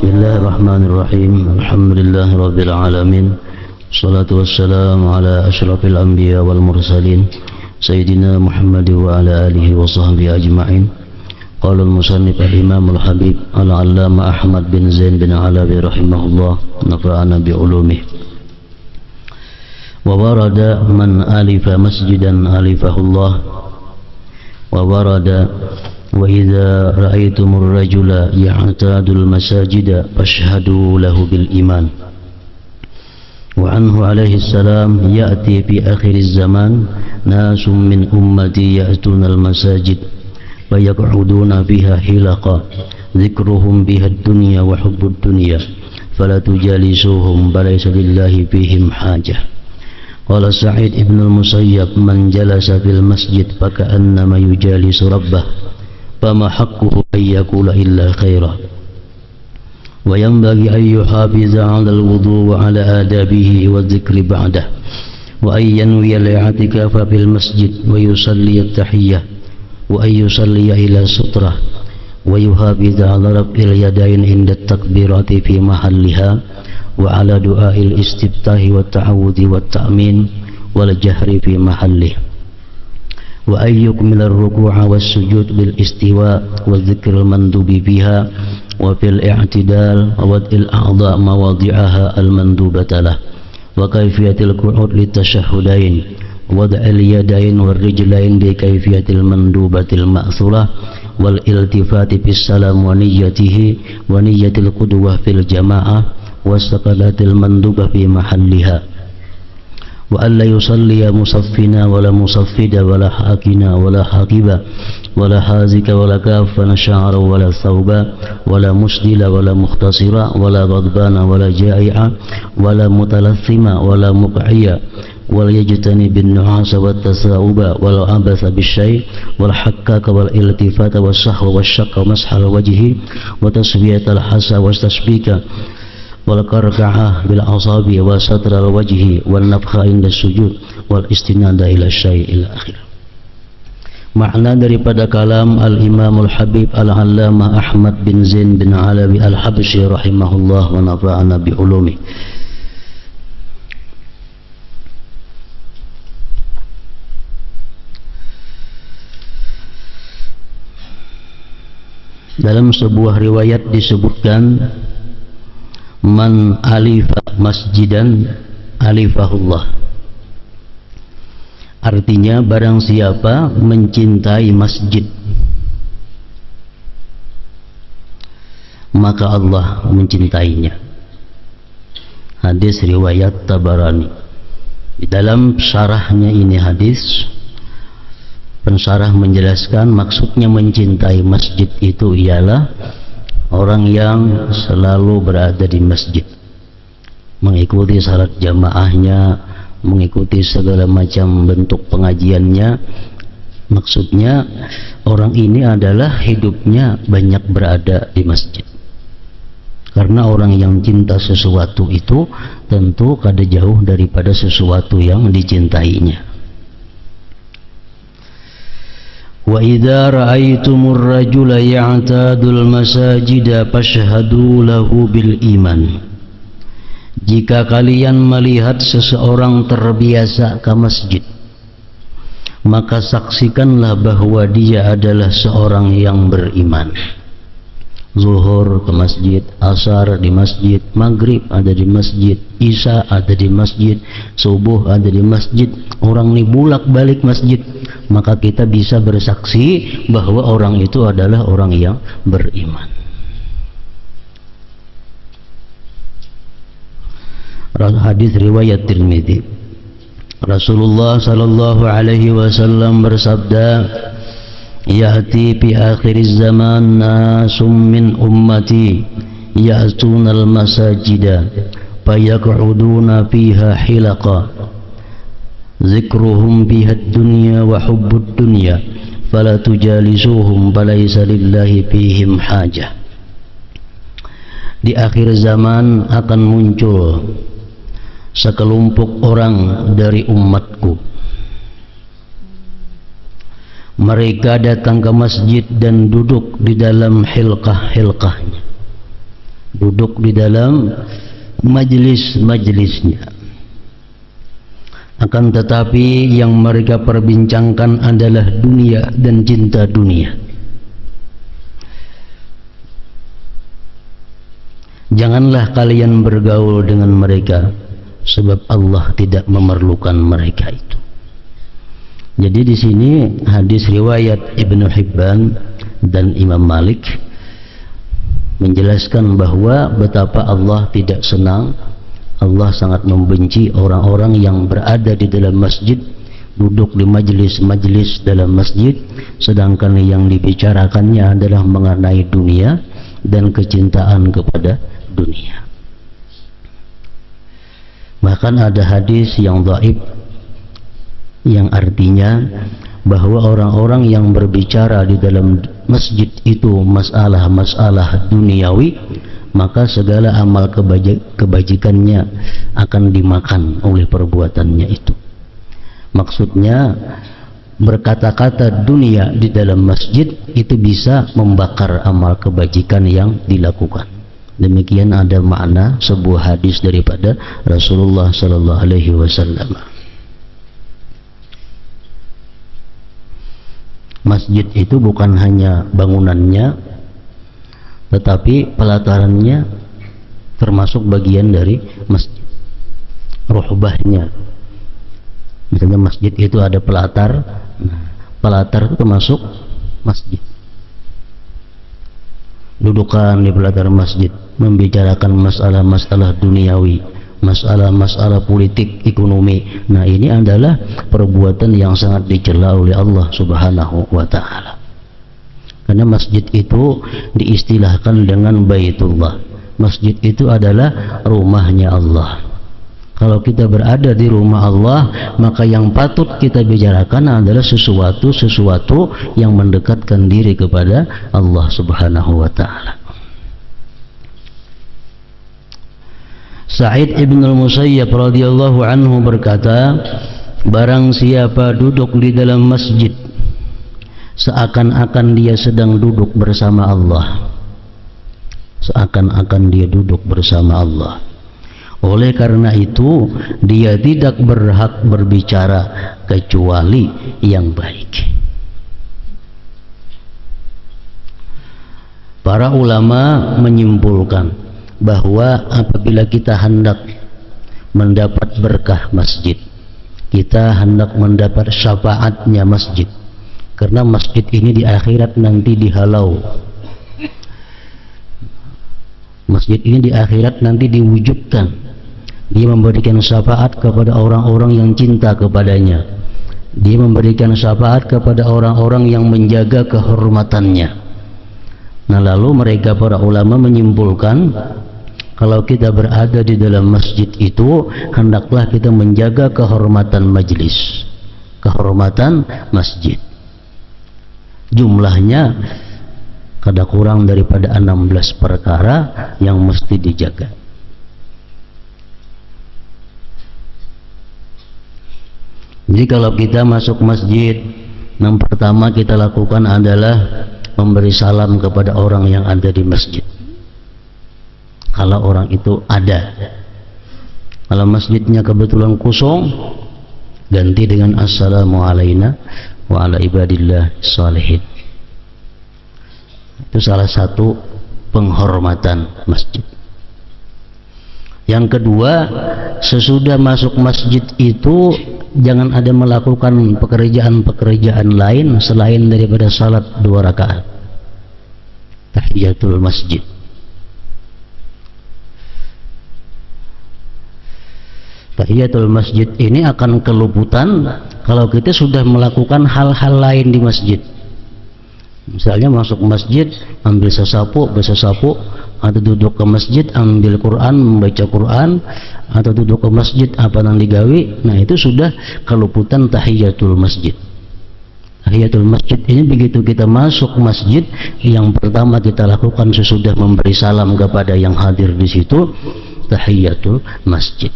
Bismillahirrahmanirrahim. Alhamdulillahirabbil alamin. Wassalatu wassalamu ala asyrafil anbiya wal mursalin sayyidina Muhammad wa ala alihi wa sahbihi ajma'in. Qala al-musannif al-imam al-habib al-allama Ahmad bin Zain bin Alawi rahimahullah, nafa'ana bi ulumih. Wa warada man alifa masjidan alifahullah. Wa warada wa idza ra'aytumur rajula ya'tadul masajida fashhadu lahu bil iman. Wa anhu alaihi salam ya'ti fi akhiriz zaman nasum min ummati ya'tunal masajid wa yaq'uduna fiha hilaqa dzikruhum biha ad-dunya wa hubbud dunya fala tujalisuhum balaysa lillahi fihim hajah. Qala Sa'id ibn al-Musayyab man jalasa fil masjid faka'annama yujalisu rabbah fama haqquhu an yaqula illa khaira. Wa yanbaghi an yuhafiza 'ala al-wudu' wa 'ala adabihi wa dhikri ba'dah wa an yanwiya al-i'tikafa fil masjid wa yusalli at-tahiyyah wa an yusalli ila sutrah wa yuhafiza 'ala raf'il yadayn 'inda at-takbirati fi mahalliha wa 'ala du'a'il istiftahi wa ta'awudhi wa ta'min wal jahri fi mahallihi wa an yukmila ar-ruku'a was-sujud bil istiwa wa dzikril mandubi fiha wa fil i'tidal wa wad'il a'dha' mawadi'aha al-mandubata lah wa kayfiyatil qu'ud litashahhudain wa wad'il yadain war rijlain bi kayfiyatil mandubatil ma'thulah wal iltifati bis salam wa niyyatihi wa niyyatil qudwah fil jama'ah wa saqalatil mandubah fi mahalliha wa alla yusalliya musaffina wala musaffida wala hakina wala hakiba wala hazika wala kafana sya'ra wala thawba wala musdila wala mukhtasira wala ghadbana wala ja'i'a wala mutalathima wala muq'iya wal yajtani bin nuhasa wat tasauba wal abasa bisyai wal hakkaka wal iltifata was sahwa was syaqqa mashal wajhi wa tasbiyatal hasa was tasbika wal qarqa'ah bil asabi wa satral wajhi wal nafkha inda sujud wal istinada ila syai' ila akhir. Makna daripada kalam al-Imam al-Habib al-Allamah Ahmad bin Zain bin Alawi al-Habsyi rahimahullah wa nafa'ana bi ulumi. Dalam sebuah riwayat disebutkan man alifa masjidan alifahullah. Artinya barang siapa mencintai masjid maka Allah mencintainya. Hadis riwayat Tabarani. Di dalam syarahnya ini hadis, pensyarah menjelaskan maksudnya mencintai masjid itu ialah orang yang selalu berada di masjid, mengikuti salat jamaahnya, mengikuti segala macam bentuk pengajiannya. Maksudnya orang ini adalah hidupnya banyak berada di masjid. Karena orang yang cinta sesuatu itu tentu kada jauh daripada sesuatu yang dicintainya. Wa idza ra'aytumur rajula ya'tadul masajida fashhadu lahu bil iman. Jika kalian melihat seseorang terbiasa ke masjid, maka saksikanlah bahwa dia adalah seorang yang beriman. Zuhur ke masjid, asar di masjid, maghrib ada di masjid, isya ada di masjid, subuh ada di masjid. Orang ini bulak balik masjid, maka kita bisa bersaksi bahwa orang itu adalah orang yang beriman. Hadis riwayat Tirmidzi. Rasulullah sallallahu alaihi wasallam bersabda, ya'ti fi akhiriz zaman nasum min ummati ya'tunal masajida fayaq'uduna fiha hilaqa dzikruhum biha ad-dunya wa hubbud dunya fala tujalisuhum balaysa lillahi fihim hajah. Di akhir zaman akan muncul sekelompok orang dari umatku. Mereka datang ke masjid dan duduk di dalam hilqah-hilqahnya. duduk di dalam majlis-majlisnya. Akan tetapi yang mereka perbincangkan adalah dunia dan cinta dunia. Janganlah kalian bergaul dengan mereka, sebab Allah tidak memerlukan mereka itu. Jadi di sini hadis riwayat Ibnu Hibban dan Imam Malik menjelaskan bahwa betapa Allah tidak senang, Allah sangat membenci orang-orang yang berada di dalam masjid, duduk di majelis-majelis dalam masjid, sedangkan yang dibicarakannya adalah mengenai dunia dan kecintaan kepada dunia. Bahkan ada hadis yang dhaif yang artinya bahwa orang-orang yang berbicara di dalam masjid itu masalah-masalah duniawi, maka segala amal kebajikannya akan dimakan oleh perbuatannya itu. Maksudnya berkata-kata dunia di dalam masjid itu bisa membakar amal kebajikan yang dilakukan. Demikian ada makna sebuah hadis daripada Rasulullah sallallahu alaihi wasallam. Masjid itu bukan hanya bangunannya, tetapi pelatarannya termasuk bagian dari masjid. Ruhbahnya, misalnya masjid itu ada pelatar, pelatar itu termasuk masjid. Dudukan di pelatar masjid membicarakan masalah-masalah duniawi, masalah-masalah politik, ekonomi. Nah, ini adalah perbuatan yang sangat dicela oleh Allah Subhanahu wa taala. Karena masjid itu diistilahkan dengan Baitullah. Masjid itu adalah rumahnya Allah. Kalau kita berada di rumah Allah, maka yang patut kita bicarakan adalah sesuatu yang mendekatkan diri kepada Allah Subhanahu wa taala. Sa'id ibn al-Musayyab radhiyallahu anhu berkata, barang siapa duduk di dalam masjid seakan-akan dia sedang duduk bersama Allah, seakan-akan dia duduk bersama Allah, oleh karena itu dia tidak berhak berbicara kecuali yang baik. Para ulama menyimpulkan bahwa apabila kita hendak mendapat berkah masjid, kita hendak mendapat syafaatnya masjid, karena masjid ini di akhirat nanti dihalau, masjid ini di akhirat nanti diwujudkan. Dia memberikan syafaat kepada orang-orang yang cinta kepadanya. Dia memberikan syafaat kepada orang-orang yang menjaga kehormatannya. Nah, lalu mereka para ulama menyimpulkan, kalau kita berada di dalam masjid itu, hendaklah kita menjaga kehormatan majlis, kehormatan masjid. Jumlahnya kada kurang daripada 16 perkara yang mesti dijaga. Jadi kalau kita masuk masjid, yang pertama kita lakukan adalah memberi salam kepada orang yang ada di masjid, kalau orang itu ada. Kalau masjidnya kebetulan kosong, ganti dengan assalamu alayna wa ala ibadillah shalihin. Itu salah satu penghormatan masjid. Yang kedua, sesudah masuk masjid itu jangan ada melakukan pekerjaan-pekerjaan lain selain daripada salat 2 rakaat tahiyatul masjid. Tahiyatul masjid ini akan keluputan kalau kita sudah melakukan hal-hal lain di masjid. Misalnya masuk masjid ambil sesapu, bersesapu, atau duduk ke masjid ambil Quran, membaca Quran, atau duduk ke masjid apa yang digawi. Nah, itu sudah keluputan tahiyatul masjid. Tahiyatul masjid ini begitu kita masuk masjid, yang pertama kita lakukan sesudah memberi salam kepada yang hadir di situ, tahiyatul masjid.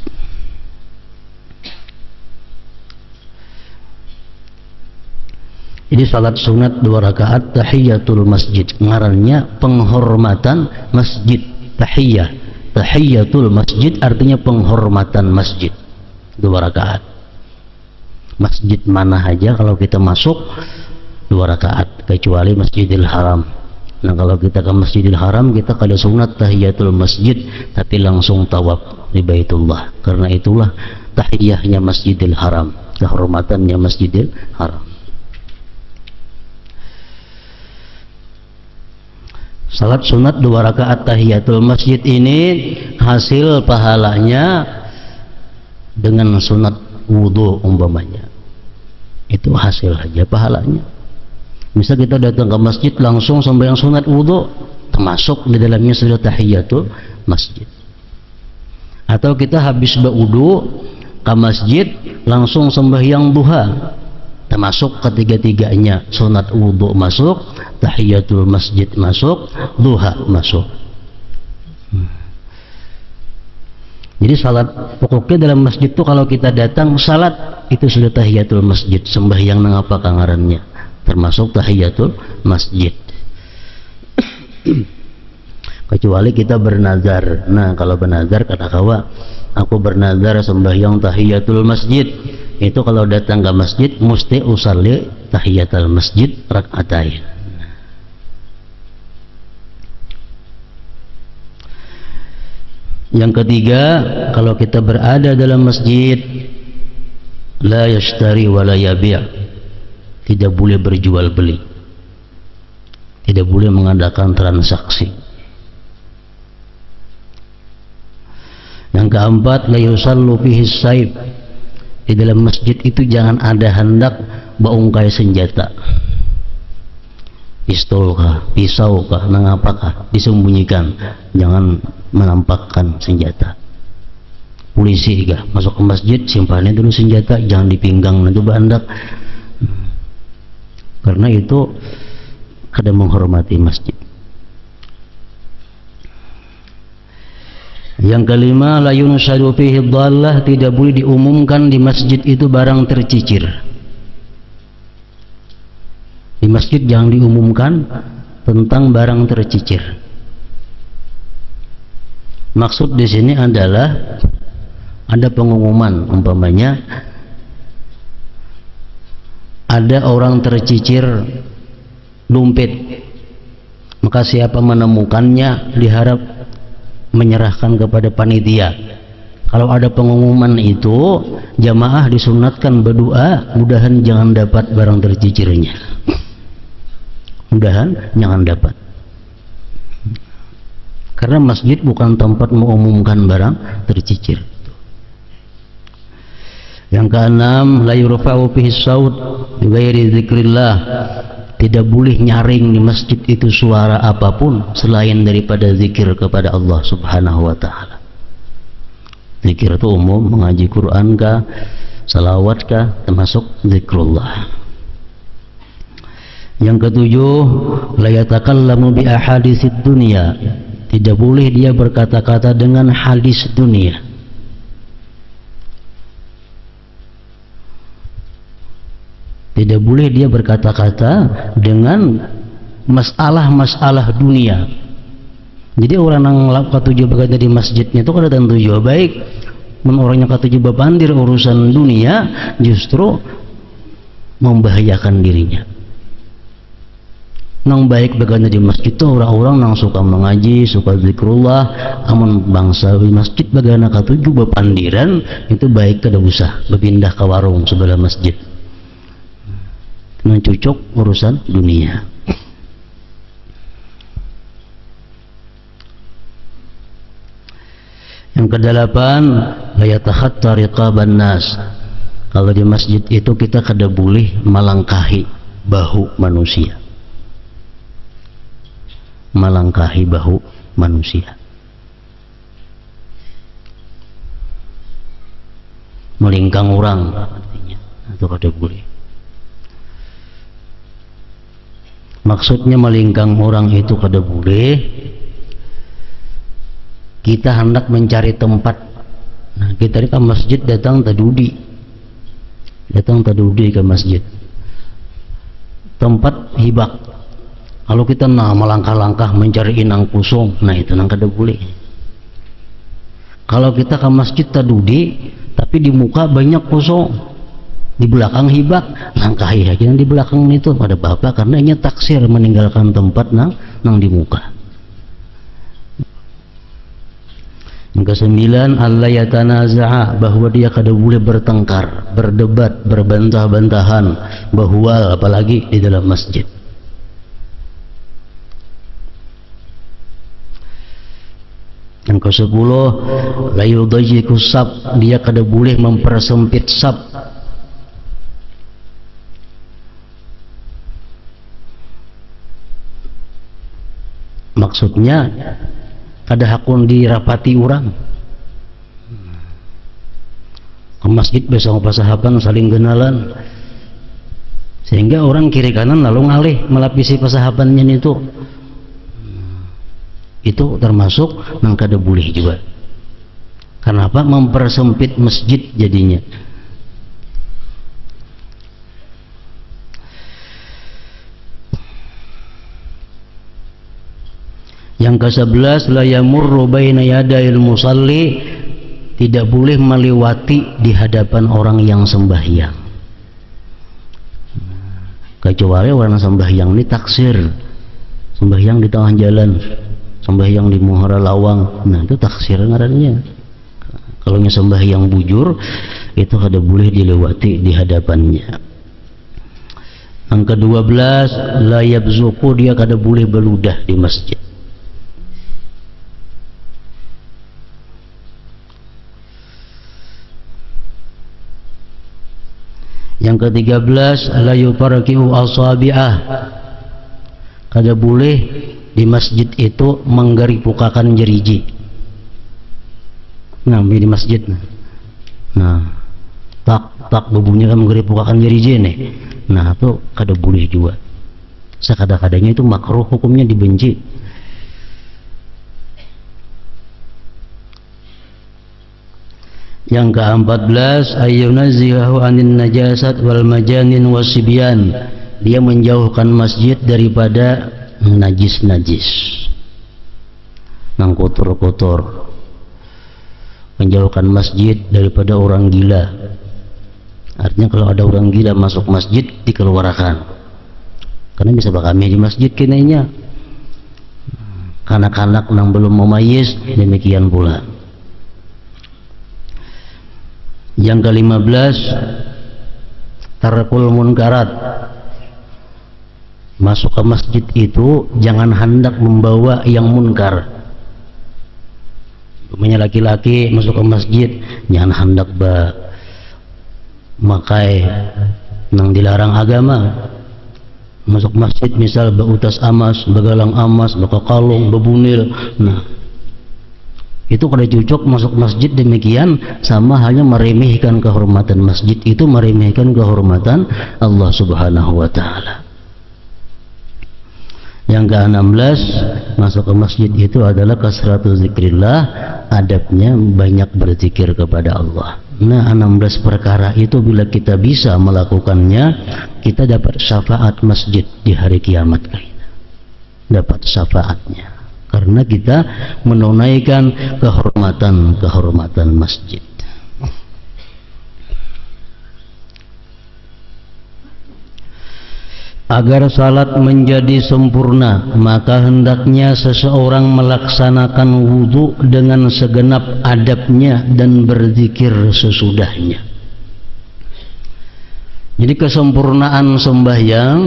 Jadi salat sunat 2 rakaat tahiyatul masjid, ngarannya penghormatan masjid. Tahiyyah, tahiyyatul masjid artinya penghormatan masjid. 2 rakaat. Masjid mana aja kalau kita masuk 2 rakaat, kecuali Masjidil Haram. Nah, kalau kita ke Masjidil Haram, kita kada sunat tahiyyatul masjid, tapi langsung tawaf di Baitullah. Karena itulah tahiyyahnya Masjidil Haram, kehormatannya Masjidil Haram. Salat sunat 2 rakaat tahiyyatul masjid ini hasil pahalanya dengan sunat wudu umpamanya. Itu hasil aja pahalanya. Misal kita datang ke masjid langsung sembahyang sunat wudu, termasuk di dalamnya sudah tahiyyatul masjid. Atau kita habis berwudu ke masjid langsung sembahyang duha, termasuk ketiga-tiganya. Sunat wudu masuk, tahiyyatul masjid masuk, duha masuk. Jadi salat pokoknya dalam masjid itu kalau kita datang salat itu sudah tahiyyatul masjid, sembahyang nang apa kangarannya, termasuk tahiyyatul masjid. Kecuali kita bernazar. Nah, kalau bernazar kata kawa, aku bernazar sembahyang tahiyyatul masjid. Itu kalau datang ke masjid mesti usalli tahiyyatul masjid rakaatain. Yang ketiga, kalau kita berada dalam masjid, la yashtari wa la yabi', tidak boleh berjual beli, tidak boleh mengadakan transaksi. Yang keempat, la yusallu fihi saib, di dalam masjid itu jangan ada hendak baungkai senjata, pistol kah, pisau kah, nangapakah, disembunyikan, jangan menampakkan senjata. Polisi kah, masuk ke masjid simpannya dulu senjata, jangan dipinggang nanti bandak. Karena itu ada menghormati masjid. Yang kelima, la yunshadu fihi dhallah, tidak boleh diumumkan di masjid itu barang tercicir. Di masjid jangan diumumkan tentang barang tercicir. Maksud di sini adalah ada pengumuman, umpamanya ada orang tercicir dompet, maka siapa menemukannya diharap menyerahkan kepada panitia. Kalau ada pengumuman itu, jamaah disunatkan berdoa, mudahan jangan dapat barang tercicirnya. Mudahan jangan dapat. Karena masjid bukan tempat mengumumkan barang tercicir. Yang keenam, la yurfa'u fihi saut bi ghairi dzikrillah, tidak boleh nyaring di masjid itu suara apapun selain daripada zikir kepada Allah Subhanahu wa taala. Zikir itu umum, mengaji Quran kah, salawat kah, termasuk zikrullah. Yang ketujuh, la yatakallamu bi ahaditsid dunya, tidak boleh dia berkata-kata dengan hadis dunia. Tidak boleh dia berkata-kata dengan masalah-masalah dunia. Jadi orang yang katujuh berkata di masjidnya itu kada tentu juga baik. Orangnya katujuh bapandir urusan dunia justru membahayakan dirinya. Nang baik berkata di masjid itu orang-orang yang suka mengaji, suka zikrullah, amun bangsa di masjid bagaimana katujuh bapandiran itu baik kada usah berpindah ke warung sebelah masjid. Mencucuk urusan dunia. Yang kedelapan, la yatakhatta riqaban nas, kalau di masjid itu kita kada boleh melangkahi bahu manusia, melangkahi bahu manusia, melingkang orang artinya, itu kada boleh. Maksudnya melingkang orang itu kada boleh. Kita hendak mencari tempat. Nah, kita ke masjid datang tadudi ke masjid, tempat hibak, Kalau kita melangkah-langkah mencari inang kusung, nah itu nang kada boleh. Kalau kita ke masjid tadudi, tapi di muka banyak kusung, di belakang hibak, nangkahi aja di belakang itu pada bapak, karena ini taksir meninggalkan tempat nang di muka. Yang kesembilan, Allah yatanaza'a, bahwa dia kada boleh bertengkar, berdebat, berbantah-bantahan, bahwa apalagi di dalam masjid. Yang ke-10, la yudayyiqu saf, dia kada boleh mempersempit saf. Maksudnya kada hakun dirapati orang. Ke masjid besok pasahapan saling kenalan, sehingga orang kiri kanan lalu ngalih melapisi pasahapannya itu termasuk nang kada boleh juga. Kenapa? Mempersempit masjid jadinya. Yang ke-11, la yamurru baina yadayil musalli, tidak boleh melewati di hadapan orang yang sembahyang. Kecuali orang sembahyang ini taksir, sembahyang di tengah jalan, sembahyang di muhara lawang, nah itu taksir ngarannya. Kalau sembahyang bujur itu kada boleh dilewati di hadapannya. Yang ke-12, la yabzuqu, dia kada boleh beludah di masjid. Yang ke-13, la yufarqiu asabi'ah, kada boleh di masjid itu menggaripukakan jeriji. Nah, di masjid, nah tak berbunyikan menggaripukakan jeriji nih. Nah, itu kada boleh juga. Sekada-kadanya itu makruh, hukumnya dibenci. Yang ke-14, ayyunazzihahu anin najasat wal majanin wasibyan, dia menjauhkan masjid daripada najis-najis, nang kotor-kotor, menjauhkan masjid daripada orang gila. Artinya kalau ada orang gila masuk masjid dikeluarkan, karena bisa bakami di masjid kinainya. Kanak-kanak nang belum memayis demikian pula. Yang ke-15, tarakul munkarat, masuk ke masjid itu jangan hendak membawa yang munkar. Umpamanya laki-laki masuk ke masjid jangan hendak makai nang dilarang agama. Masuk masjid misal beutas amas, begalang amas, bekakalung, bebunil, nah itu kada cocok masuk masjid. Demikian sama halnya meremehkan kehormatan masjid, itu meremehkan kehormatan Allah Subhanahu wa taala. Yang ke-16, masuk ke masjid itu adalah kasratu zikrillah, adabnya banyak berzikir kepada Allah. Nah, 16 perkara itu bila kita bisa melakukannya, kita dapat syafaat masjid di hari kiamat kayaknya. Dapat syafaatnya karena kita menunaikan kehormatan masjid. Agar salat menjadi sempurna, maka hendaknya seseorang melaksanakan wudu dengan segenap adabnya dan berzikir sesudahnya. Jadi kesempurnaan sembahyang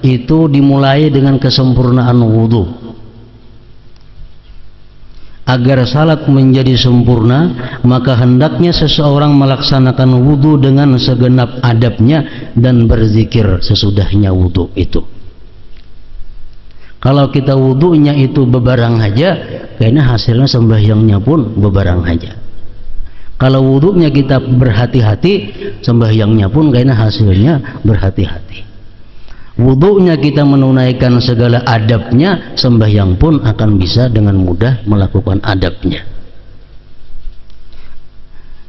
itu dimulai dengan kesempurnaan wudu. Agar salat menjadi sempurna, maka hendaknya seseorang melaksanakan wudu dengan segenap adabnya dan berzikir sesudahnya wudu itu. Kalau kita wudunya itu bebarang aja, kayaknya hasilnya sembahyangnya pun bebarang aja. Kalau wudunya kita berhati-hati, sembahyangnya pun kayaknya hasilnya berhati-hati. Wudunya kita menunaikan segala adabnya, sembahyang pun akan bisa dengan mudah melakukan adabnya.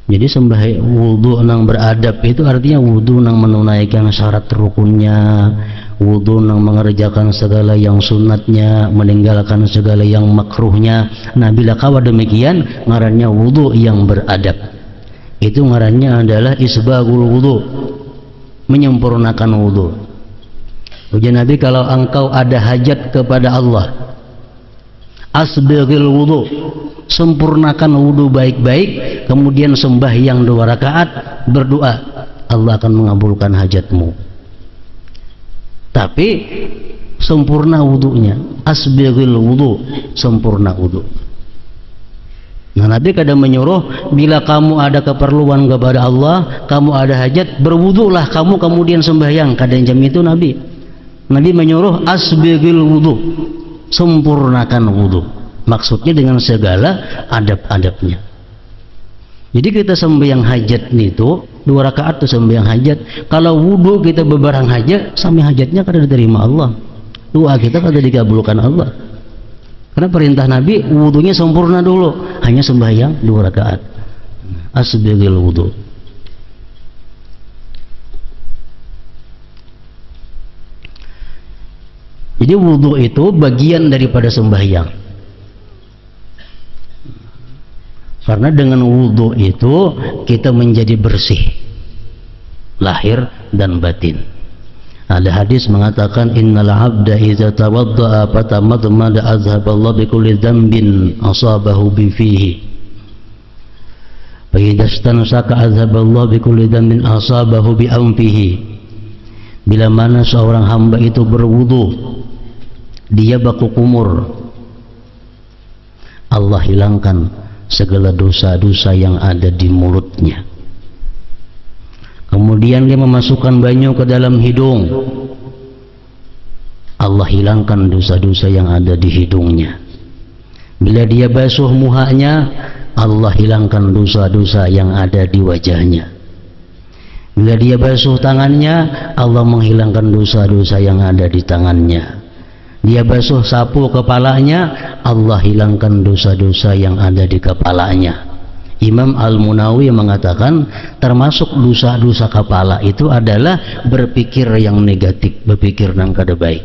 Jadi wudu nang beradab itu artinya wudu nang menunaikan syarat rukunnya, wudu nang mengerjakan segala yang sunatnya, meninggalkan segala yang makruhnya. Nah bila kawa demikian ngarannya wudu yang beradab. Itu ngarannya adalah isbagul wudu, menyempurnakan wudu. Ujian Nabi, kalau engkau ada hajat kepada Allah, asbagil wudu, sempurnakan wudu baik-baik, kemudian sembahyang 2 rakaat, berdoa, Allah akan mengabulkan hajatmu. Tapi sempurna wudunya, asbagil wudu, sempurna wudu. Nah Nabi kadang menyuruh, bila kamu ada keperluan kepada Allah, kamu ada hajat, berwudulah kamu kemudian sembahyang. Kadang jam itu Nabi menyuruh asbagil wudu, sempurnakan wudu. Maksudnya dengan segala adab-adabnya. Jadi kita sembahyang hajat itu 2 rakaat tuh sembahyang hajat. Kalau wudu kita bebarang hajat, sampai hajatnya kada diterima Allah, doa kita kada dikabulkan Allah. Karena perintah Nabi wudunya sempurna dulu, hanya sembahyang 2 rakaat. Asbagil wudu. Jadi wudu itu bagian daripada sembahyang. Karena dengan wudu itu kita menjadi bersih lahir dan batin. Ada hadis mengatakan, innal abda idza tawaddaa fatamadmada azhaballahu bikulli dhanbin asabahu bi fihi. Fa idza istansaka azhaballahu bikulli dhanbin asabahu bi anfihi. Bila mana seorang hamba itu berwudu, dia baku kumur, Allah hilangkan segala dosa-dosa yang ada di mulutnya. Kemudian dia memasukkan banyu ke dalam hidung, Allah hilangkan dosa-dosa yang ada di hidungnya. Bila dia basuh muhanya, Allah hilangkan dosa-dosa yang ada di wajahnya. Bila dia basuh tangannya, Allah menghilangkan dosa-dosa yang ada di tangannya. Dia basuh sapu kepalanya, Allah hilangkan dosa-dosa yang ada di kepalanya. Imam Al-Munawi mengatakan termasuk dosa-dosa kepala itu adalah berpikir yang negatif, berpikir nang kada baik,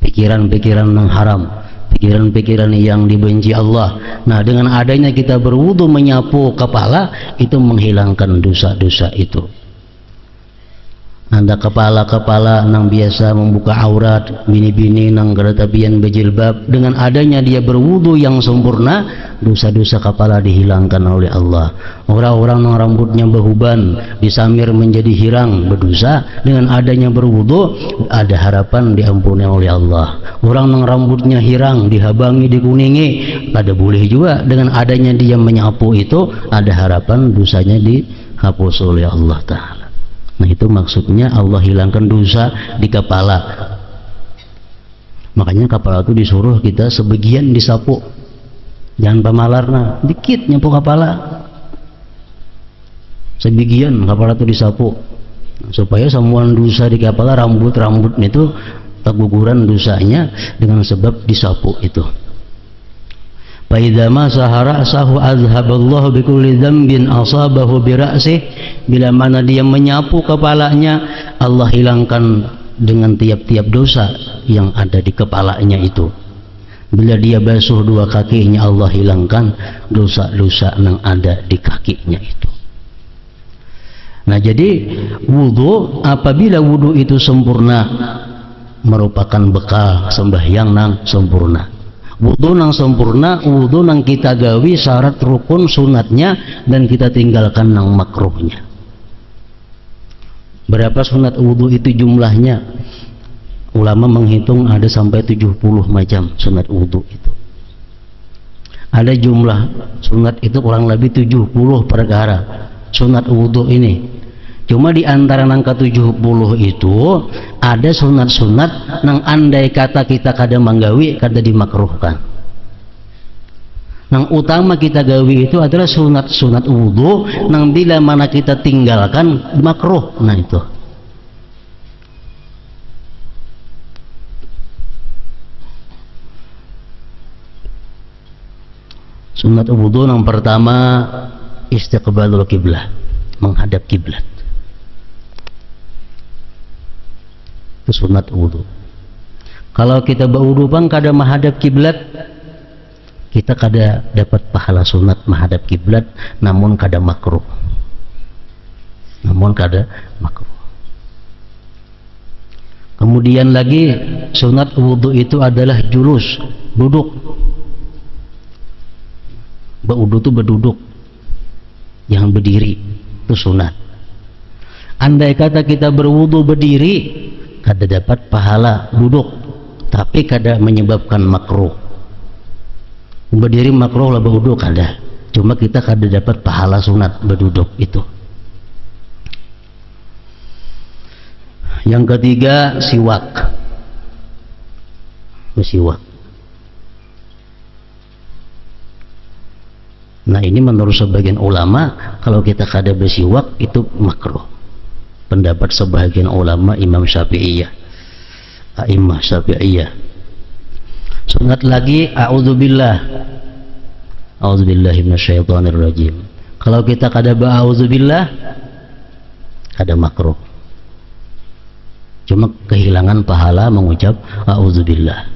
pikiran-pikiran nang haram, pikiran-pikiran yang dibenci Allah. Nah dengan adanya kita berwudu menyapu kepala, itu menghilangkan dosa-dosa itu. Anda kepala-kepala nang biasa membuka aurat, bini-bini nang geratapian berjilbab, dengan adanya dia berwudu yang sempurna, dosa-dosa kepala dihilangkan oleh Allah. Orang-orang nang rambutnya beruban, disamir menjadi hirang, berdosa, dengan adanya berwudu ada harapan diampuni oleh Allah. Orang nang rambutnya hirang, dihabangi, dikuningi, ada boleh juga, dengan adanya dia menyapu itu ada harapan dosanya dihapus oleh Allah Ta'ala. Nah itu maksudnya Allah hilangkan dosa di kepala. Makanya kepala itu disuruh kita sebagian disapu, jangan pamalarna, dikit nyapu kepala, sebagian kepala itu disapu, supaya semua dosa di kepala, rambut-rambut itu terguguran dosanya dengan sebab disapu itu. Faidza masaha ra'sahu azhaballahu bikulli dzambin asabahu bi ra'sih. Bila mana dia menyapu kepalanya, Allah hilangkan dengan tiap-tiap dosa yang ada di kepalanya itu. Bila dia basuh 2 kakinya, Allah hilangkan dosa-dosa yang ada di kakinya itu. Nah jadi wudu, apabila wudu itu sempurna, merupakan bekal sembahyang nang sempurna. Wudu nang sempurna, wudu nang kita gawi syarat rukun sunatnya dan kita tinggalkan nang makruhnya. Berapa sunat wudu itu jumlahnya? Ulama menghitung ada sampai 70 macam sunat wudu itu. Ada jumlah sunat itu kurang lebih 70 perkara sunat wudu ini. Cuma di antara angka 70 itu ada sunat-sunat nang andai kata kita kada manggawi kada dimakruhkan. Nang utama kita gawi itu adalah sunat-sunat wudu nang bila mana kita tinggalkan makruh. Nah itu. Sunat wudu yang pertama istiqbalul kiblah, menghadap kiblat. Itu sunat wudu. Kalau kita berwudu bang kada menghadap kiblat, kita kada dapat pahala sunat menghadap kiblat, namun kada makruh. Kemudian lagi sunat wudu itu adalah julus, duduk. Berwudu itu berduduk, jangan berdiri, itu sunat. Andai kata kita berwudu berdiri, kada dapat pahala duduk, tapi kada menyebabkan makruh. Berdiri makruh lah, berwudu kada, cuma kita kada dapat pahala sunat berduduk itu. Yang ketiga, siwak. Bersiwak. Nah ini menurut sebagian ulama, kalau kita kada bersiwak itu makruh. Pendapat sebagian ulama Imam Syafi'iyah, A'immah Syafi'iyah. Sunat lagi, a'udzubillah minasyaitonirrajim. Kalau kita kada ba'udzubillah, kada makruh, cuma kehilangan pahala mengucap a'udzubillah.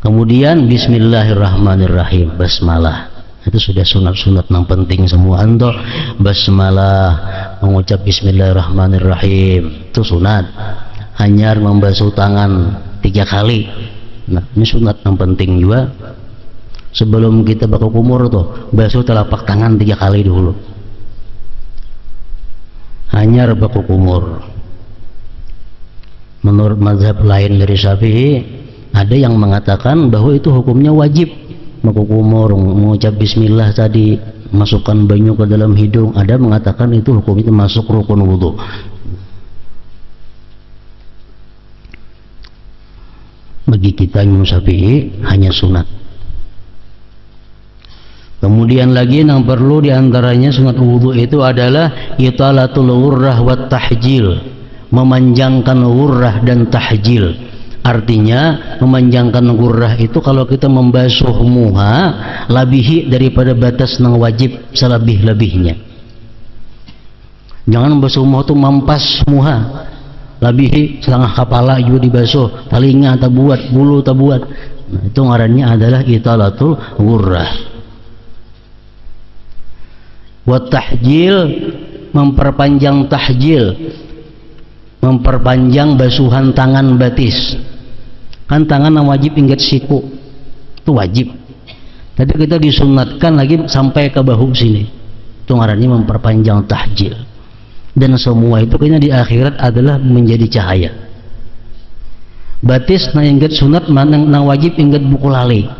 Kemudian bismillahirrahmanirrahim, basmalah. Itu sudah sunat-sunat yang penting semua anto. Basmalah, mengucap bismillahirrahmanirrahim, itu sunat. Hanyar membasuh tangan 3 kali. Nah ini sunat yang penting juga. Sebelum kita berkumur tuh, basuh telapak tangan 3 kali dulu. Hanyar berkumur. Menurut mazhab lain dari Syafi'i, ada yang mengatakan bahwa itu hukumnya wajib. Berkumur, mengucap bismillah tadi, masukkan banyu ke dalam hidung, ada mengatakan itu hukum itu masuk rukun wudu. Bagi kita Imam Syafi'i hanya sunat. Kemudian lagi yang perlu diantaranya sunat wudu itu adalah italatul wurrah wa tahjil, memanjangkan wurrah dan tahjil. Artinya memanjangkan gurrah itu kalau kita membasuh muha labihi daripada batas nang wajib selebih-lebihnya. Jangan membasuh muha itu mampas muha labihi setengah kepala juga dibasuh, telinga tak buat, bulu tak buat. Nah, itu ngarannya adalah italatul gurrah. Wa tahjil, memperpanjang tahjil, memperpanjang basuhan tangan batis. Kan tangan yang wajib ingat siku, itu wajib. Tapi kita disunatkan lagi sampai ke bahu sini. Itu ngarannya memperpanjang tahjil. Dan semua itu kayaknya di akhirat adalah menjadi cahaya. Batis na ingat sunat, nang wajib ingat buku lali.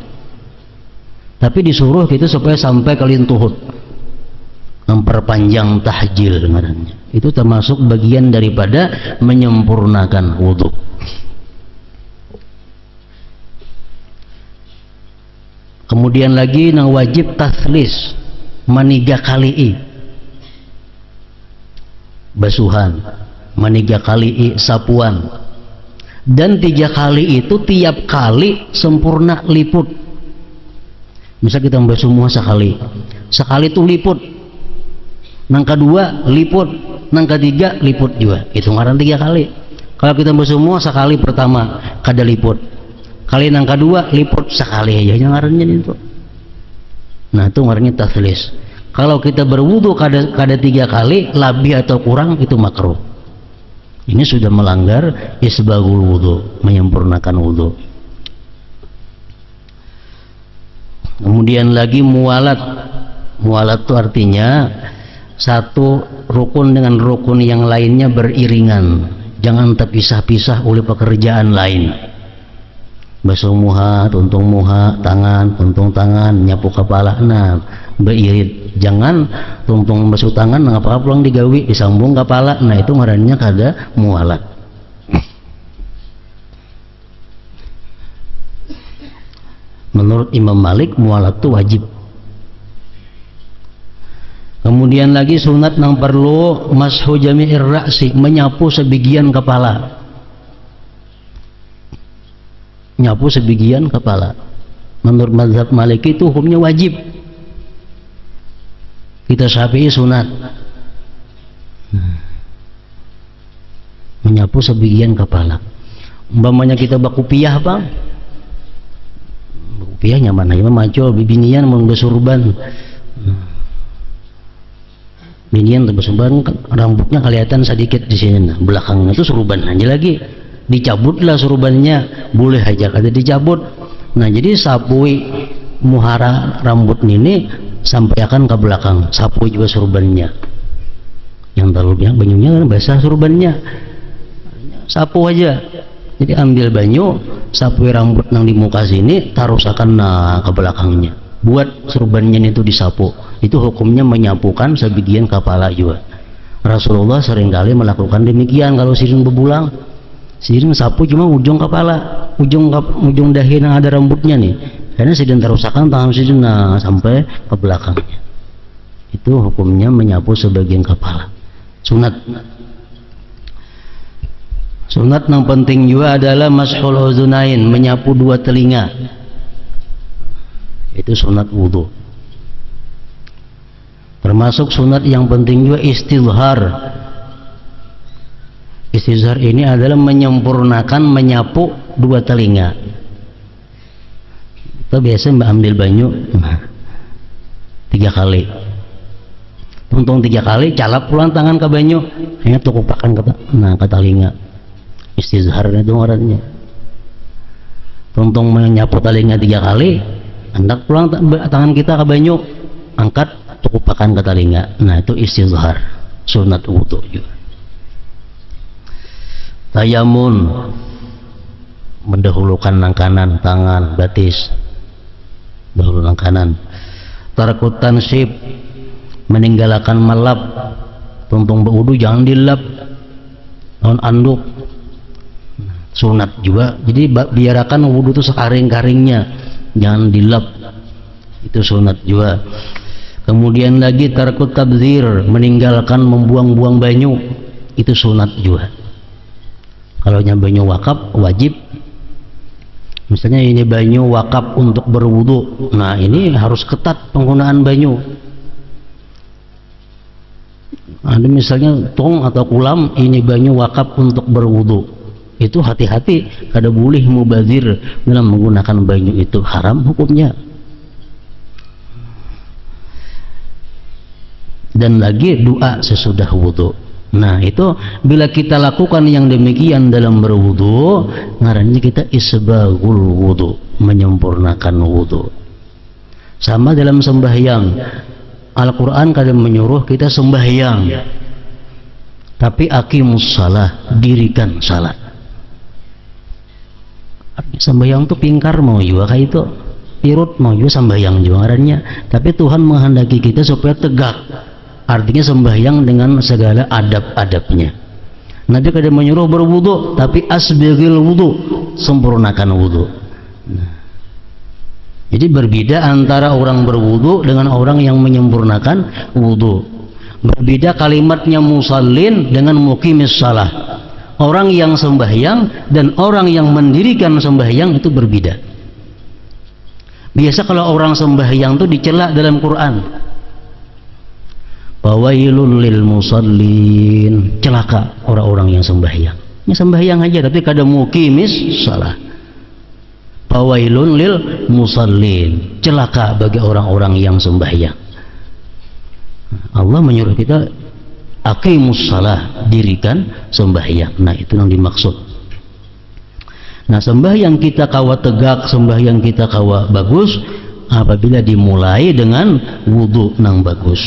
Tapi disuruh kita supaya sampai ke lintuhut. Memperpanjang tahjil ngarannya. Itu termasuk bagian daripada menyempurnakan wudu. Kemudian lagi nang wajib taslis, maniga kali basuhan, maniga kali sapuan, dan 3 kali itu tiap kali sempurna liput. Misal kita membasuh muha sekali itu liput, nang kedua liput, nang ketiga liput juga. Itu ngaran 3 kali. Kalau kita membasuh muha sekali pertama kada liput, kali nang kedua liput sekali aja ngarannya itu. Nah itu ngarannya taslis. Kalau kita berwudu kada 3 kali lebih atau kurang itu makruh. Ini sudah melanggar isbagul wudu, menyempurnakan wudu. Kemudian lagi mualat. Mualat itu artinya satu rukun dengan rukun yang lainnya beriringan, jangan terpisah-pisah oleh pekerjaan lain. Basuh muha, tuntung muha, tangan, tuntung tangan, nyapu kepala, nah beirit. Jangan tuntung basuh tangan, ngapa pulang digawi, disambung kepala, nah itu ngarannya kada mualat. Menurut Imam Malik mualat itu wajib. Kemudian lagi sunat yang perlu mashu jami'ir ra'si, menyapu sebagian kepala. Nyapu sebagian kepala. Menurut mazhab Maliki itu hukumnya wajib. Kita Syafi'i sunat. Menyapu sebagian kepala. Umpamanya kita bakupiah bang, bakupiah nyaman aja maju bibinian mau besurban, binian tuh besurban rambutnya kelihatan sedikit di sini, nah, belakangnya tuh surban aja lagi, dicabutlah surbannya, boleh aja kata dicabut. Nah jadi sapui muhara rambut ini sampai akan ke belakang, sapui juga surbannya, yang terlalu banyak banyunya kan basah surbannya, sapu aja. Jadi ambil banyu, sapu rambut nang di muka sini, tarusakan ke belakangnya. Buat surbannya itu disapu. Itu hukumnya menyapukan sebagian kepala juga. Rasulullah seringkali melakukan demikian kalau sireng bebulang. Sireng sapu cuma ujung kepala, ujung dahi yang ada rambutnya nih. Karena sidin tarusakan tangan sidin sampai ke belakangnya. Itu hukumnya menyapu sebagian kepala. Sunat. Sunat yang penting juga adalah mashul uzunain, menyapu dua telinga. Itu sunat wudu. Termasuk sunat yang penting juga istizhar. Istizhar ini adalah menyempurnakan menyapu dua telinga. Kita biasa ambil banyu 3 kali. Tuntung 3 kali, calap pulang tangan ke banyu, hanya tukupakan ke telinga. Istizhar itu orangnya. Tuntung menyapu telinga 3 kali, hendak pulang tangan kita ke banyu, angkat tukupakan ke telinga. Nah itu istizhar, sunat wudu juga. Tayamun, mendahulukan nang kanan, tangan, batis, dahulu nang kanan. Tarkut tansib, meninggalkan melap. Tuntung berwudu jangan dilap, non anduk. Sunat juga, jadi biarkan wudu itu sekaring-karingnya, jangan dilap, itu sunat juga. Kemudian lagi tarkut tabdzir, meninggalkan membuang-buang banyu, itu sunat juga. Kalau banyu wakaf wajib, misalnya ini banyu wakaf untuk berwudu, nah ini harus ketat penggunaan banyu. Ada misalnya tong atau kulam, ini banyu wakaf untuk berwudu, itu hati-hati, kada boleh mubazir dalam menggunakan banyu, itu haram hukumnya. Dan lagi doa sesudah wudu. Nah itu bila kita lakukan yang demikian dalam berwudu, ngarannya kita isbagul wudu, menyempurnakan wudu. Sama dalam sembahyang, Al-Quran kadang menyuruh kita sembahyang, tapi aqimus salah, dirikan salat. Sembahyang itu pingkar mau juga kayak itu, pirut mau juga sembahyang juga ngarannya. Tapi Tuhan menghendaki kita supaya tegak, artinya sembahyang dengan segala adab-adabnya. Nabi kadang menyuruh berwudu, tapi asbagil wudu, sempurnakan wudu. Nah, jadi berbeda antara orang berwudu dengan orang yang menyempurnakan wudu. Berbeda kalimatnya musallin dengan muqimis salah. Orang yang sembahyang dan orang yang mendirikan sembahyang itu berbeda. Biasa kalau orang sembahyang itu dicela dalam Quran, fawailul lil musallin, celaka orang-orang yang sembahyang. Ya sembahyang aja tapi kada muqimis salah. Fawailun lil musallin, celaka bagi orang-orang yang sembahyang. Allah menyuruh kita aqimus salah, dirikan sembahyang. Nah itu yang dimaksud. Nah sembahyang kita kawa tegak, sembahyang kita kawa bagus apabila dimulai dengan wudu nang bagus.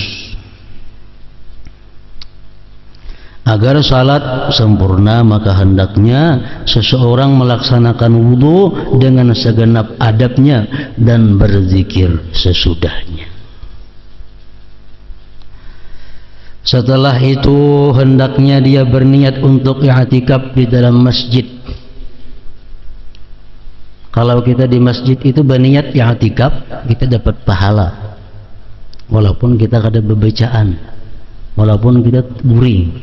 Agar salat sempurna maka hendaknya seseorang melaksanakan wudu dengan segenap adabnya dan berzikir sesudahnya. Setelah itu hendaknya dia berniat untuk i'tikaf di dalam masjid. Kalau kita di masjid itu berniat i'tikaf, kita dapat pahala. Walaupun kita kada bebacaan, walaupun kita guring,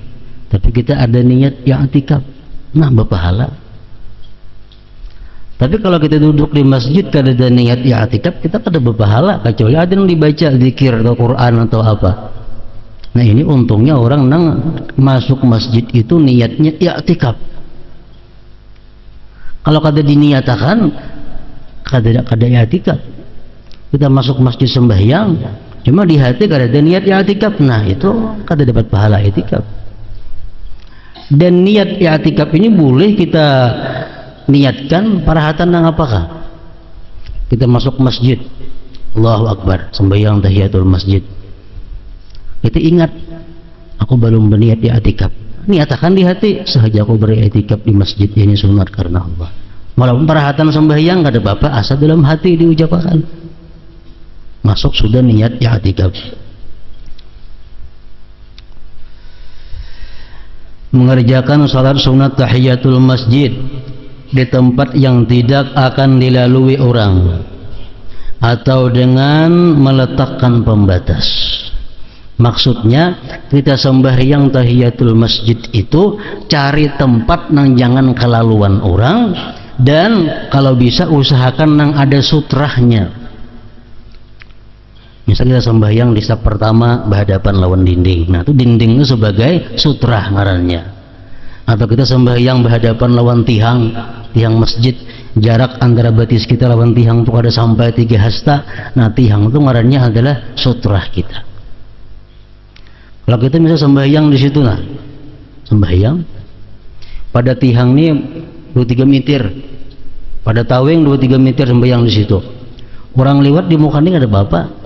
tapi kita ada niat i'tikaf, nah berpahala. Tapi kalau kita duduk di masjid kada ada niat i'tikaf, kita kada berpahala, kecuali ada yang dibaca zikir atau Quran atau apa. Nah ini untungnya orang nang masuk masjid itu niatnya i'tikaf. Kalau kada diniatakan kada i'tikaf. Kita masuk masjid sembahyang cuma di hati kada ada niat i'tikaf, nah itu kada dapat pahala i'tikaf. Dan niat i'tikaf ini boleh kita niatkan parahatan nang apakah? Kita masuk masjid, Allahu Akbar, sembahyang tahiyatul masjid. Kita ingat, aku belum berniat i'tikaf. Niatakan di hati, sahaja aku beriktikaf di masjid ini sunat karena Allah. Walaupun parahatan sembahyang gak ada apa-apa, asal dalam hati diucapkan. Masuk sudah niat i'tikaf. Mengerjakan salat sunat tahiyatul masjid di tempat yang tidak akan dilalui orang atau dengan meletakkan pembatas. Maksudnya kita sembahyang tahiyatul masjid itu cari tempat nang jangan kelaluan orang, dan kalau bisa usahakan nang ada sutrahnya. Misalnya kita sembahyang di saf pertama berhadapan lawan dinding, nah itu dinding itu sebagai sutrah ngarannya. Atau kita sembahyang berhadapan lawan tiang masjid, jarak antara batis kita lawan tiang itu ada sampai 3 hasta, nah tiang itu ngarannya adalah sutrah kita. Kalau kita bisa sembahyang di situ, nah sembahyang pada tiang ini 2-3 meter, pada taweng 2-3 meter sembahyang di situ. Orang lewat di muka ini ada bapak,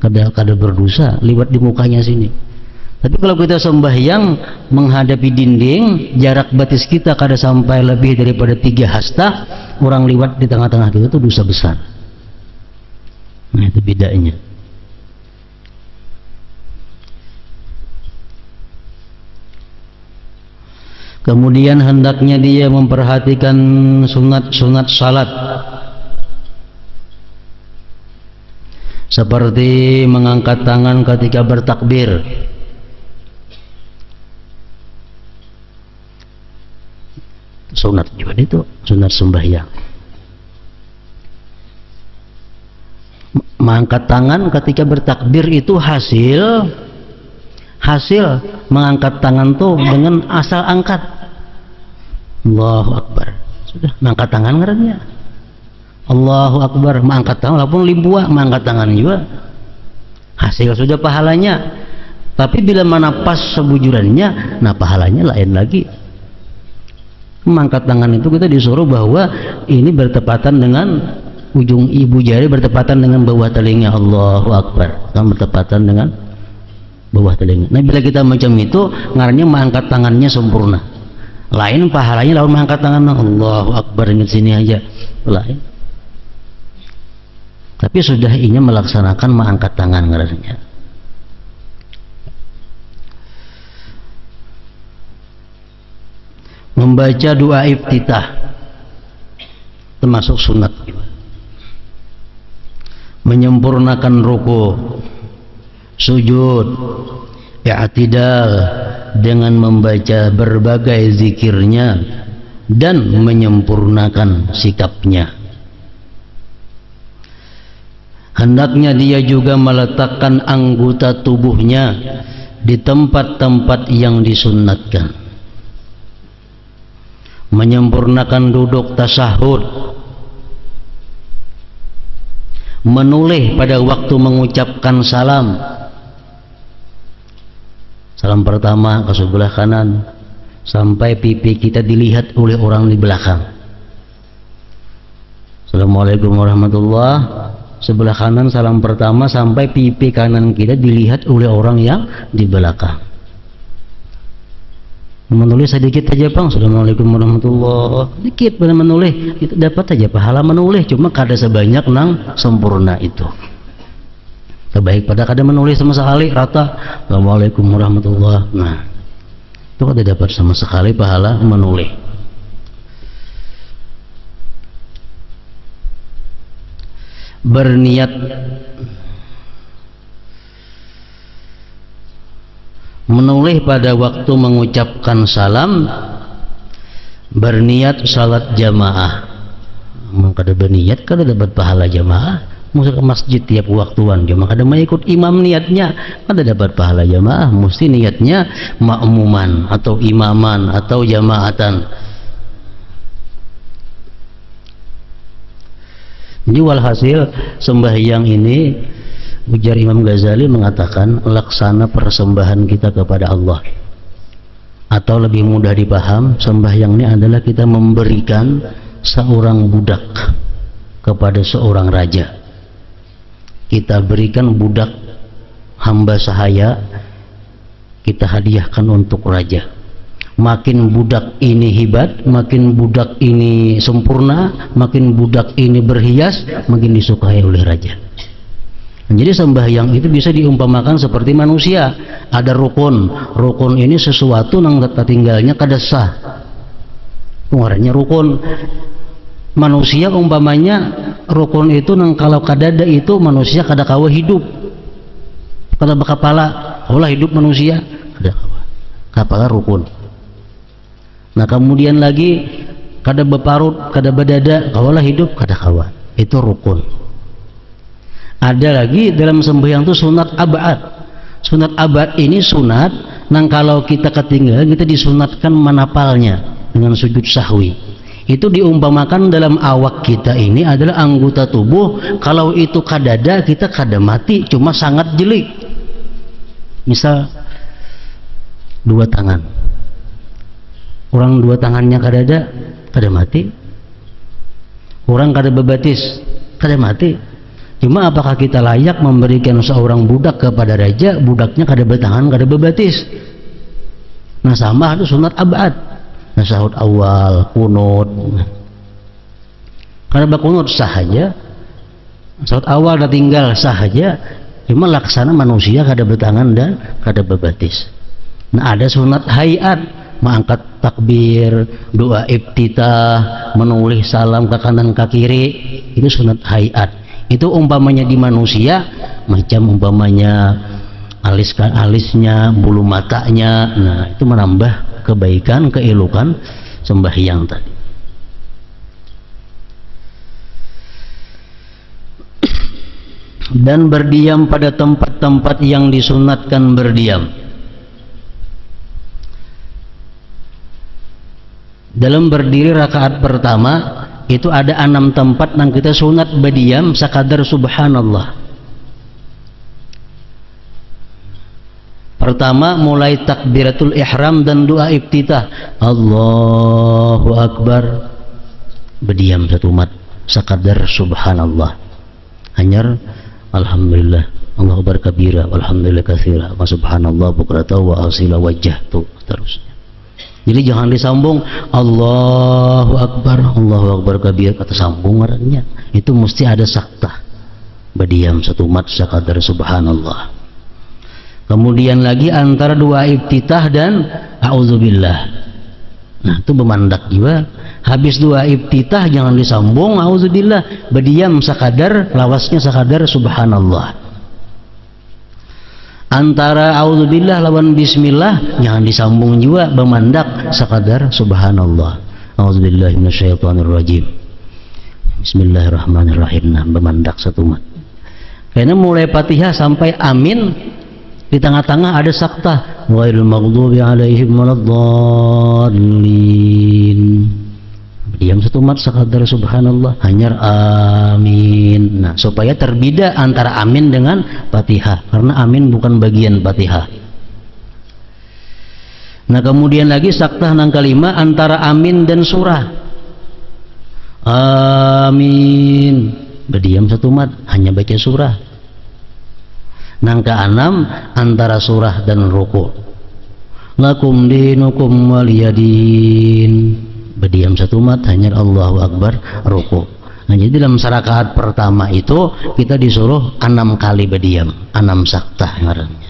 kada berdosa lewat di mukanya sini. Tapi kalau kita sembahyang menghadapi dinding, jarak batis kita kada sampai lebih daripada 3 hasta, orang lewat di tengah-tengah kita itu dosa besar. Nah itu bedanya. Kemudian hendaknya dia memperhatikan sunat-sunat salat, seperti mengangkat tangan ketika bertakbir, sunat juga itu, sunat sembahyang. Mengangkat tangan ketika bertakbir itu hasil mengangkat tangan tuh dengan asal angkat. Allahu Akbar, sudah mengangkat tangan ngarannya. Allahu Akbar, mengangkat tangan, walaupun libua mengangkat tangan juga hasil sudah pahalanya. Tapi bila mana pas sebujurannya, nah pahalanya lain lagi. Mengangkat tangan itu kita disuruh bahwa ini bertepatan dengan ujung ibu jari bertepatan dengan bawah telinga. Allahu Akbar, kan bertepatan dengan bawah telinga. Nah bila kita macam itu ngarannya mengangkat tangannya sempurna. Lain pahalanya lalu mengangkat tangan Allahu Akbar ingat sini aja lain. Tapi sudah ini melaksanakan mengangkat tangan ngarannya. Membaca doa iftitah termasuk sunat. Menyempurnakan ruku, sujud, i'tidal dengan membaca berbagai zikirnya dan menyempurnakan sikapnya. Hendaknya dia juga meletakkan anggota tubuhnya di tempat-tempat yang disunnatkan. Menyempurnakan duduk tasyahud, menoleh pada waktu mengucapkan salam. Salam pertama ke sebelah kanan sampai pipi kita dilihat oleh orang di belakang. Assalamualaikum warahmatullahi. Sebelah kanan salam pertama sampai pipi kanan kita dilihat oleh orang yang di belakang. Menulis sedikit saja bang, Assalamualaikum warahmatullahi, dikit benar menulis itu dapat saja pahala menulis, cuma kada sebanyak nang sempurna itu. Terbaik pada kada menulis sama sekali rata Assalamualaikum warahmatullahi, nah itu kada dapat sama sekali pahala menulis. Berniat menulis pada waktu mengucapkan salam, berniat salat jamaah. Kada berniat kada dapat pahala jamaah. Masuk ke masjid tiap waktuan cuma kada mengikut imam niatnya kada dapat pahala jamaah. Mesti niatnya makmuman atau imaman atau jamaatan. Jadi walhasil sembahyang ini, ujar Imam Ghazali mengatakan, laksana persembahan kita kepada Allah. Atau lebih mudah dipaham, sembahyang ini adalah kita memberikan seorang budak kepada seorang raja. Kita berikan budak hamba sahaya, kita hadiahkan untuk raja. Makin budak ini hebat, makin budak ini sempurna, makin budak ini berhias, makin disukai oleh raja. Jadi sembahyang itu bisa diumpamakan seperti manusia. Ada rukun. Rukun ini sesuatu yang tinggalnya kada sah. Pengarangnya rukun. Manusia umpamanya rukun itu nang kalau kadada itu manusia kada kawa hidup. Kada bakapala, kaulah hidup manusia kada kawa. Kapala rukun. Nah kemudian lagi kada beparut, kada bedada, kaulah hidup kada kawa. Itu rukun. Ada lagi dalam sembahyang itu sunat abad. Sunat abad ini sunat nang kalau kita ketinggalan kita disunatkan menapalnya dengan sujud sahwi. Itu diumpamakan dalam awak kita ini adalah anggota tubuh, kalau itu kadada kita kada mati, cuma sangat jelik. Misal dua tangan, orang dua tangannya kadada, kada mati. Orang kada bebatis, kada mati. Cuma apakah kita layak memberikan seorang budak kepada raja, budaknya kada bertangan, kada bebatis? Nah sama itu sunat abad. Nah sahut awal, kunut. Kada berkunut sahaja. Sahut awal dah tinggal sahaja. Cuma laksana manusia kada bertangan dan kada bebatis. Nah ada sunat hayat, mengangkat takbir, doa iftitah, menulis salam ke kanan ke kiri, itu sunat hayat. Itu umpamanya di manusia, macam umpamanya alisnya, bulu matanya, nah itu menambah kebaikan, keelokan sembahyang tadi. Dan berdiam pada tempat-tempat yang disunatkan berdiam. Dalam berdiri rakaat pertama itu ada 6 tempat yang kita sunat berdiam sakadar subhanallah. Pertama mulai takbiratul ihram dan doa iftitah, Allahu Akbar, berdiam 1 mat sakadar subhanallah. Hanyar alhamdulillah, Allahu Akbar kabira, alhamdulillah katsira, wa subhanallah bukrata wa asila wajah, tuh terusnya. Jadi jangan disambung Allahu Akbar kabir, kata sambung orangnya. Itu mesti ada sakta. Berdiam 1 mat sakadar subhanallah. Kemudian lagi antara doa iftitah dan auzubillah. Nah, itu bemandak juga. Habis doa iftitah jangan disambung auzubillah, berdiam sakadar lawasnya sakadar subhanallah. Antara auzubillah lawan bismillah jangan disambung juga, bemandak sakadar subhanallah. Auzubillahi minasyaitonirrajim. Bismillahirrahmanirrahim. Nah, bemandak 1 mat. Karena mulai Fatihah sampai amin di tengah-tengah ada sakta, ghairil maghdubi alaihim waladdallin. Diam 1 mat sakadar subhanallah, hanyar amin. Nah supaya terbeda antara amin dengan Fatihah, karena amin bukan bagian Fatihah. Nah kemudian lagi sakta nang kelima antara amin dan surah. Amin, berdiam 1 mat, hanya baca surah. Nang keenam antara surah dan ruku. Lakum dinukum waliyadin, berdiam 1 mat, hanya Allahu Akbar ruku. Nah jadi dalam rakaat pertama itu kita disuruh 6 kali berdiam, 6 sakta ngarannya.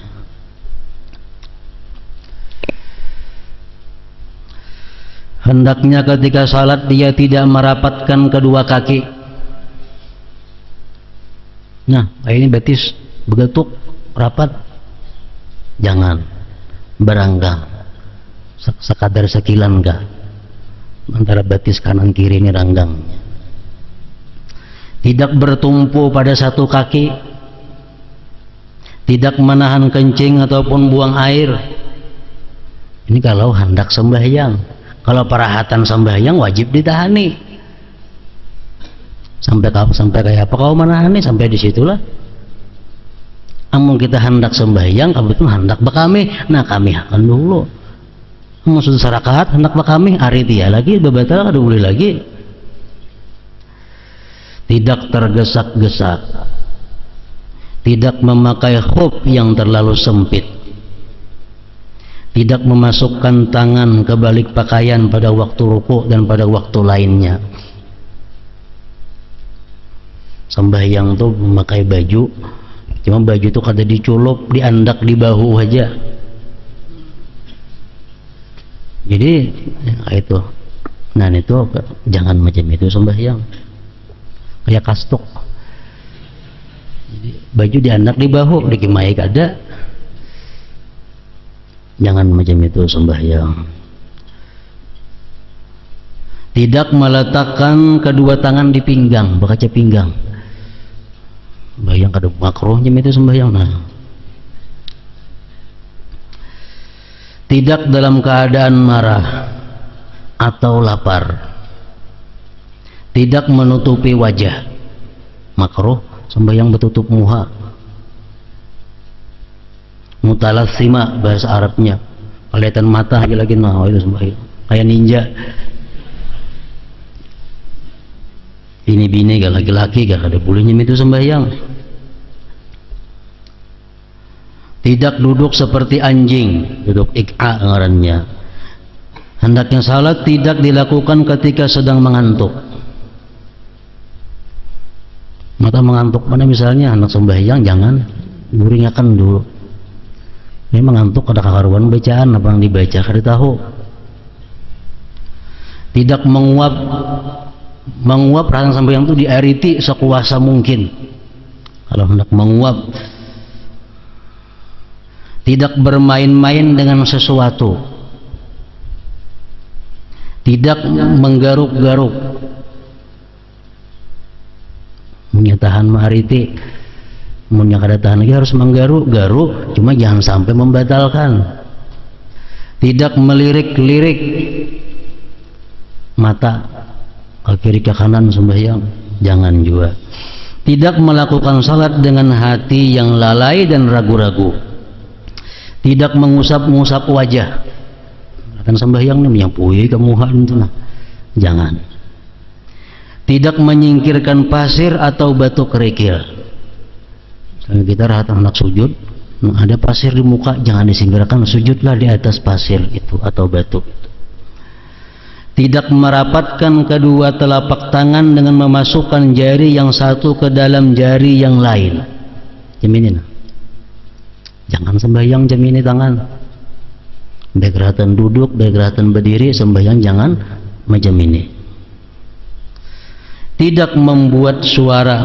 Hendaknya ketika salat dia tidak merapatkan kedua kaki. Nah ini betis begetuk rapat, jangan beranggang sekadar sekilan kah antara betis kanan kiri ini ranggangnya. Tidak bertumpu pada 1 kaki, tidak menahan kencing ataupun buang air. Ini kalau hendak sembahyang. Kalau perahatan sembahyang wajib ditahani. Sampai kayak apa kau manahani, sampai disitulah. Amun kita hendak sembahyang, kamu itu hendak bakami, nah kami akan dulu. Maksud syarakat hendak bakami, ari dia lagi bebatal kada boleh lagi. Tidak tergesa-gesa, tidak memakai khuf yang terlalu sempit, tidak memasukkan tangan ke balik pakaian pada waktu ruku dan pada waktu lainnya. Sembahyang tuh memakai baju, cuma baju itu kada diculup, diandak di bahu aja. Jadi itu, nah itu jangan macam itu sembahyang, kayak kastok. Jadi, baju diandak di bahu, dikimai kada. Jangan macam itu sembahyang. Tidak meletakkan kedua tangan di pinggang, bakaca pinggang. Bayang kada makruhnya itu sembahyang. Nah, tidak dalam keadaan marah atau lapar, tidak menutupi wajah, makruh sembahyang bertutup muka. Mutalassima bahasa Arabnya, kelihatan mata lagi, nah itu sembahyang kayak ninja. Ini bini gak laki-laki gak ada bolehnya itu sembahyang. Tidak duduk seperti anjing, duduk ik'a ngarannya. Hendaknya salat tidak dilakukan ketika sedang mengantuk. Mata mengantuk mana misalnya anak sembahyang, jangan guringakan dulu. Ini mengantuk ada kakaruan bacaan apa yang dibaca kada tahu. Tidak menguap perasaan sembahyang itu diariti sekuasa mungkin. Kalau hendak menguap, tidak bermain-main dengan sesuatu, tidak menggaruk-garuk, menyatahan ma'ariti, munya kada tahan lagi harus menggaruk-garuk, cuma jangan sampai membatalkan. Tidak melirik-lirik mata ke kiri ke kanan sembahyang, jangan juga. Tidak melakukan salat dengan hati yang lalai dan ragu-ragu, tidak mengusap-ngusap wajah. Akan sembahyang nih menyampui ke muka itu, nah jangan. Tidak menyingkirkan pasir atau batu kerikil. Misalnya kita rahat anak sujud, nah ada pasir di muka, jangan disingkirkan, sujudlah di atas pasir itu atau batu itu. Tidak merapatkan kedua telapak tangan dengan memasukkan jari yang satu ke dalam jari yang lain. Jaminin. Jangan sembahyang jamini tangan. Baik gerakan duduk, baik gerakan berdiri, sembahyang jangan macam ini. Tidak membuat suara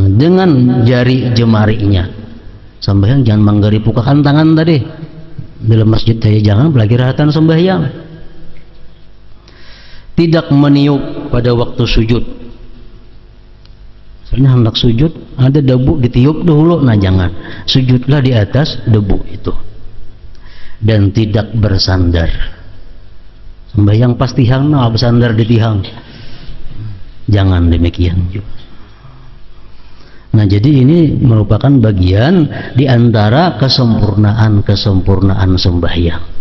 dengan jari jemarinya. Sembahyang jangan menggeripukakan tangan tadi. Dalam masjid saya jangan apalagi gerakan sembahyang. Tidak meniup pada waktu sujud. Misalnya hendak sujud, ada debu ditiup dahulu, nah jangan. Sujudlah di atas debu itu. Dan tidak bersandar. Sembahyang pas tihang, nah bersandar di tihang. Jangan demikian juga. Nah jadi ini merupakan bagian di antara kesempurnaan sembahyang.